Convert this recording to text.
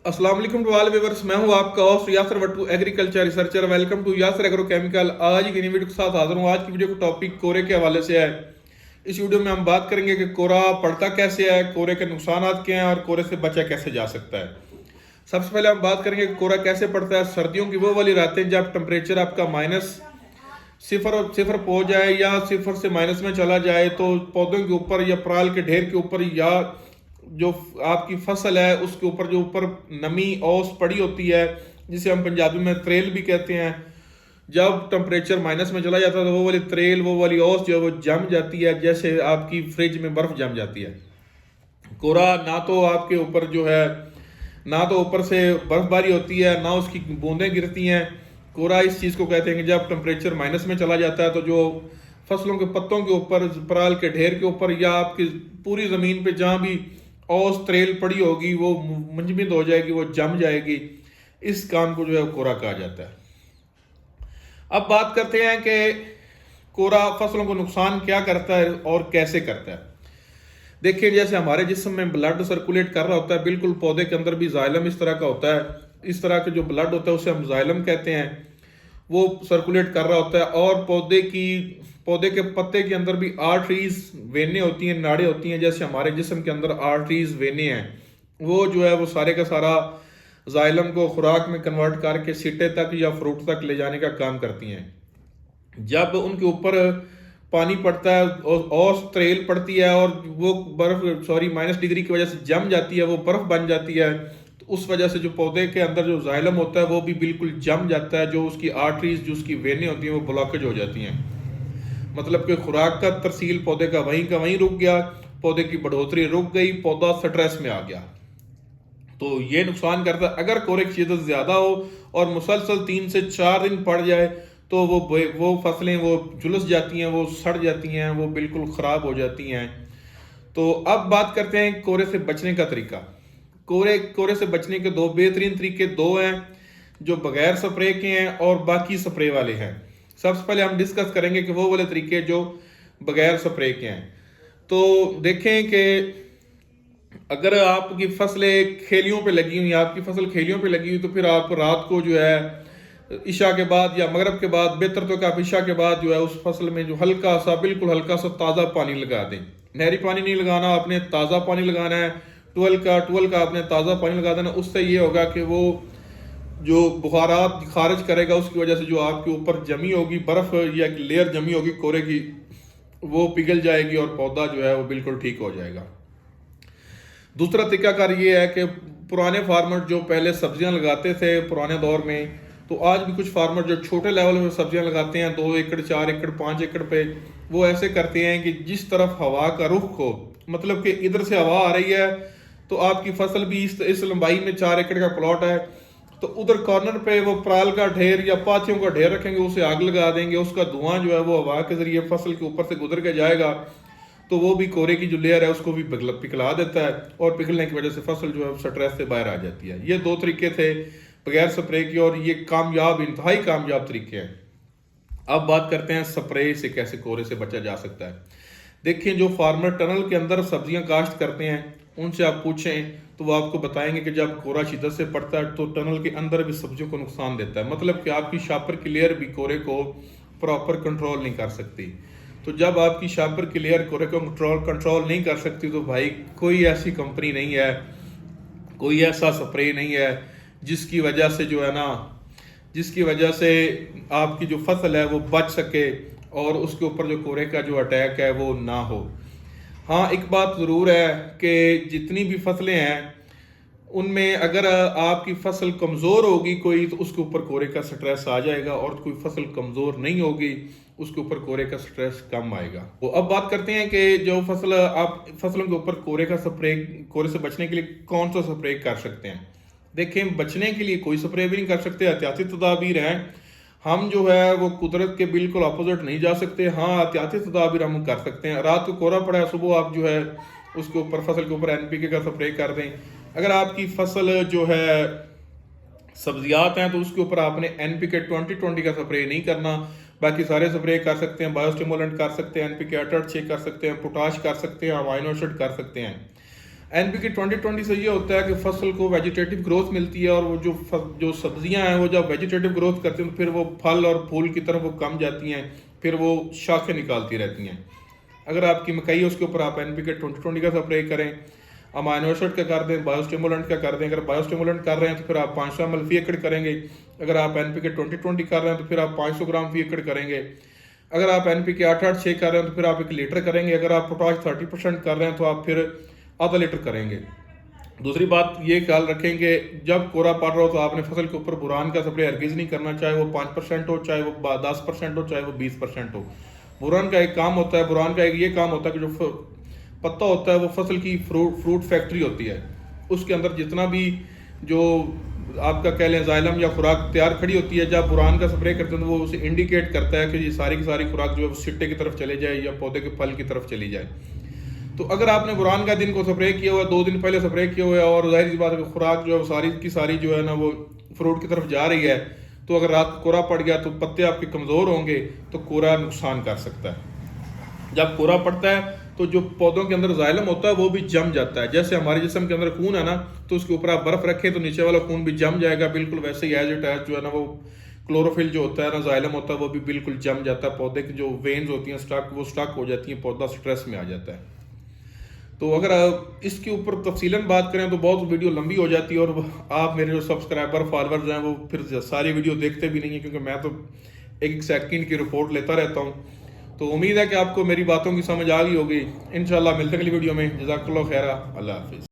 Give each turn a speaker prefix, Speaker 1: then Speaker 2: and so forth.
Speaker 1: अस्सलाम वालेकुम to all viewers. मैं हूं आपका host Yasir Wattoo, agriculture researcher. Welcome to Yasir Agrochemical. आज की नई वीडियो के साथ हाजिर हूं। आज की वीडियो का टॉपिक कोरे के हवाले से है। इस वीडियो में हम बात करेंगे कि कोरा पड़ता कैसे है, कोरे के नुकसान क्या हैं और कोरे से बचा कैसे जा सकता है। सबसे पहले हम बात करेंगे कि कोरा कैसे पड़ता है। सर्दियों की वो वाली रातें जब टेम्परेचर आपका माइनस सिफर पहुंच जाए या सिफर से माइनस में चला जाए, तो पौधों के ऊपर या पराल के ढेर के ऊपर या जो आपकी फसल है उसके ऊपर जो ऊपर नमी ओस पड़ी होती है, जिसे हम पंजाबी में त्रेल भी कहते हैं, जब टेम्परेचर माइनस में चला जाता है तो वो वाली त्रेल, वो वाली ओस जो है वो जम जाती है, जैसे आपकी फ्रिज में बर्फ जम जाती है। कोरा ना तो आपके ऊपर जो है, ना तो ऊपर से बर्फबारी होती है, ना उसकी बूंदें गिरती हैं। कोरा इस चीज़ को कहते हैं कि जब टेम्परेचर माइनस में चला जाता है तो जो फसलों के पत्तों के ऊपर, पराल के ढेर के ऊपर या आपकी पूरी ज़मीन पे जहाँ भी ओस त्रेल पड़ी होगी वो मुंजमद हो जाएगी, वो जम जाएगी। इस काम को जो है कोरा कहा जाता है। अब बात करते हैं कि कोरा फसलों को नुकसान क्या करता है और कैसे करता है। देखिए, जैसे हमारे जिस्म में ब्लड सर्कुलेट कर रहा होता है, बिल्कुल पौधे के अंदर भी जाइलम इस तरह का होता है। इस तरह के जो ब्लड होता है उसे हम जाइलम कहते हैं। वो सर्कुलेट कर रहा होता है और पौधे के पत्ते के अंदर भी आर्टरीज, वेनें होती हैं, नाड़ें होती हैं। जैसे हमारे जिस्म के अंदर आर्टरीज, वेनें हैं, वो जो है वो सारे का सारा जाइलम को खुराक में कन्वर्ट करके सिट्टे तक या फ्रूट तक ले जाने का काम करती हैं। जब उनके ऊपर पानी पड़ता है और त्रेल पड़ती है और वो माइनस डिग्री की वजह से जम जाती है, वो बर्फ बन जाती है, तो उस वजह से जो पौधे के अंदर जो जाइलम होता है वो भी बिल्कुल जम जाता है। जो उसकी आर्टरीज, जो उसकी वेनें होती हैं, वो ब्लॉकेज हो जाती हैं। मतलब कि खुराक का तरसील पौधे का वहीं रुक गया, पौधे की बढ़ोतरी रुक गई, पौधा स्ट्रेस में आ गया। तो ये नुकसान करता है। अगर कोरे की शिद्दत ज्यादा हो और मुसलसल 3 से 4 दिन पड़ जाए तो वो फसलें वो झुलस जाती हैं, वो सड़ जाती हैं, वो बिल्कुल खराब हो जाती हैं। तो अब बात करते हैं कोरे से बचने का तरीका। कोरे से बचने के दो बेहतरीन तरीके हैं, जो बगैर स्प्रे के हैं और बाकी स्प्रे वाले हैं। सबसे पहले हम डिस्कस करेंगे कि वो वाले तरीके जो बगैर स्प्रे के हैं। तो देखें कि अगर आपकी फसलें खेलियों पे लगी हुई, आपकी फसल खेलियों पे लगी हुई, तो फिर आप रात को जो है ईशा के बाद या मगरब के बाद, बेहतर तो कि आप ईशा के बाद जो है उस फसल में जो बिल्कुल हल्का सा ताज़ा पानी लगा दें। नहरी पानी नहीं लगाना, आपने ताज़ा पानी लगाना है। टूल का आपने ताज़ा पानी लगा देना। उससे ये होगा कि वो जो बुखारात खारिज करेगा, उसकी वजह से जो आपके ऊपर जमी होगी बर्फ या लेयर जमी होगी कोरे की, वो पिघल जाएगी और पौधा जो है वो बिल्कुल ठीक हो जाएगा। दूसरा तरीकाकार ये है कि पुराने फार्मर जो पहले सब्जियां लगाते थे पुराने दौर में, तो आज भी कुछ फार्मर जो छोटे लेवल पे सब्जियां लगाते हैं, 2 एकड़, 4 एकड़, 5 एकड़ पे, वो ऐसे करते हैं कि जिस तरफ हवा का रुख हो, मतलब कि इधर से हवा आ रही है तो आपकी फसल भी इस लंबाई में 4 एकड़ का प्लॉट है, तो उधर कॉर्नर पे वो पराल का ढेर या पाथियों का ढेर रखेंगे, उसे आग लगा देंगे। उसका धुआं जो है वो हवा के जरिए फसल के ऊपर से गुजर के जाएगा, तो वो भी कोरे की जो लेयर है उसको भी पिघला देता है और पिघलने की वजह से फसल जो है स्ट्रेस से बाहर आ जाती है। ये 2 तरीके थे बगैर स्प्रे के और ये इंतहाई कामयाब तरीके हैं। अब बात करते हैं स्प्रे से कैसे कोरे से बचा जा सकता है। देखिए, जो फार्मर टनल के अंदर सब्जियां काश्त करते हैं उनसे आप पूछें तो वो आपको बताएंगे कि जब कोरा शिद्दत से पड़ता है तो टनल के अंदर भी सब्जियों को नुकसान देता है। मतलब कि आपकी शापर की लेयर भी कोरे को प्रॉपर कंट्रोल नहीं कर सकती। तो जब आपकी शापर की लेयर कोरे को कंट्रोल नहीं कर सकती, तो भाई कोई ऐसी कंपनी नहीं है, कोई ऐसा स्प्रे नहीं है जिसकी वजह से जो है ना, जिसकी वजह से आपकी जो फसल है वो बच सके और उसके ऊपर जो कोरे का जो अटैक है वो ना हो। हाँ, एक बात ज़रूर है कि जितनी भी फसलें हैं उनमें अगर आपकी फसल कमज़ोर होगी कोई, तो उसके ऊपर कोरे का स्ट्रेस आ जाएगा, और कोई फसल कमज़ोर नहीं होगी उसके ऊपर कोरे का स्ट्रेस कम आएगा। तो अब बात करते हैं कि जो फसलों के ऊपर कोरे से बचने के लिए कौन सा स्प्रे कर सकते हैं। देखें, बचने के लिए कोई स्प्रे भी नहीं कर सकते, एहतियाती तदाबीर हैं। हम जो है वो कुदरत के बिल्कुल अपोजिट नहीं जा सकते। हाँ, एहतियाती तदाबीर हम कर सकते हैं। रात को कोहरा पड़ा है, सुबह आप जो है उसके ऊपर फसल के ऊपर NPK का स्प्रे कर दें। अगर आपकी फसल जो है सब्जियात हैं तो उसके ऊपर आपने NPK 2020 का स्प्रे नहीं करना, बाकी सारे स्प्रे कर सकते हैं। बायोस्टिमुलेंट कर सकते हैं, NPK 88 कर सकते हैं, पोटाश कर सकते हैं, अमाइनो एसिड कर सकते हैं। एनपीके 2020 से ये होता है कि फसल को वेजिटेटिव ग्रोथ मिलती है, और वो जो सब्जियां हैं वो जब वेजिटेटिव ग्रोथ करती हैं तो फिर वो फल और फूल की तरफ वो कम जाती हैं, फिर वो शाखें निकालती रहती हैं। अगर आपकी मकई है उसके ऊपर आप एनपीके 2020 का स्प्रे करें, अमाइनो एसिड का कर दें, बायोस्टिमुलेंट का कर दें। अगर बायोस्टिमुलेंट कर रहे हैं तो फिर आप 500 ml फी एकड़ करेंगे। अगर आप एनपीके 2020 कर रहे हैं तो फिर आप 500 ग्राम फी एकड़ करेंगे। अगर आप एनपीके 886 कर रहे हैं तो फिर आप 1 लीटर करेंगे। अगर आप पोटाश 30% कर रहे हैं तो आप फिर आधा लीटर करेंगे। दूसरी बात ये ख्याल रखें कि जब कोरा पड़ रहा हो तो आपने फसल के ऊपर बुरान का स्प्रे हरगिज नहीं करना, चाहे वो 5% हो, चाहे वो 10% हो, चाहे वो 20% हो। बुरान का एक काम होता है, बुरान का एक ये काम होता है कि जो पत्ता होता है वो फसल की फ्रूट फैक्ट्री होती है, उसके अंदर जितना भी जो आपका कह लें जाइलम या खुराक तैयार खड़ी होती है, जब बुरान का स्प्रे करते हैं तो वो उसे इंडिकेट करता है कि ये सारी की सारी खुराक जो है वो सिट्टे की तरफ चले जाए या पौधे के फल की तरफ चली जाए। तो अगर आपने बुरान का दिन को स्प्रे किया हुआ है, 2 दिन पहले स्प्रे किया हुआ है, और जाहिर सी बात है खुराक जो है वो सारी की सारी जो है ना वो फ्रूट की तरफ जा रही है, तो अगर रात को कोरा पड़ गया तो पत्ते आपके कमज़ोर होंगे, तो कोरा नुकसान कर सकता है। जब कोरा पड़ता है तो जो पौधों के अंदर जाइलम होता है वो भी जम जाता है। जैसे हमारे जिस्म के अंदर खून है ना, तो उसके ऊपर आप बर्फ रखें तो नीचे वाला खून भी जम जाएगा, बिल्कुल वैसे ही एज इट एज जो है ना वो क्लोरोफिल जो होता है ना, जाइलम होता है, वो भी बिल्कुल जम जाता है। पौधे की जो वेन्स होती हैं स्टक, वो स्टक हो जाती हैं, पौधा स्ट्रेस में आ जाता है। तो अगर आप इसके ऊपर तफसीलन बात करें तो बहुत वीडियो लंबी हो जाती है, और आप मेरे जो सब्सक्राइबर फॉलोअर्स हैं वो फिर सारी वीडियो देखते भी नहीं हैं, क्योंकि मैं तो एक सेकंड की रिपोर्ट लेता रहता हूँ। तो उम्मीद है कि आपको मेरी बातों की समझ आ गई होगी। इंशाल्लाह मिलते हैं अगली वीडियो में। जज़ाकल्लाह खैरा, अल्लाह हाफिज़।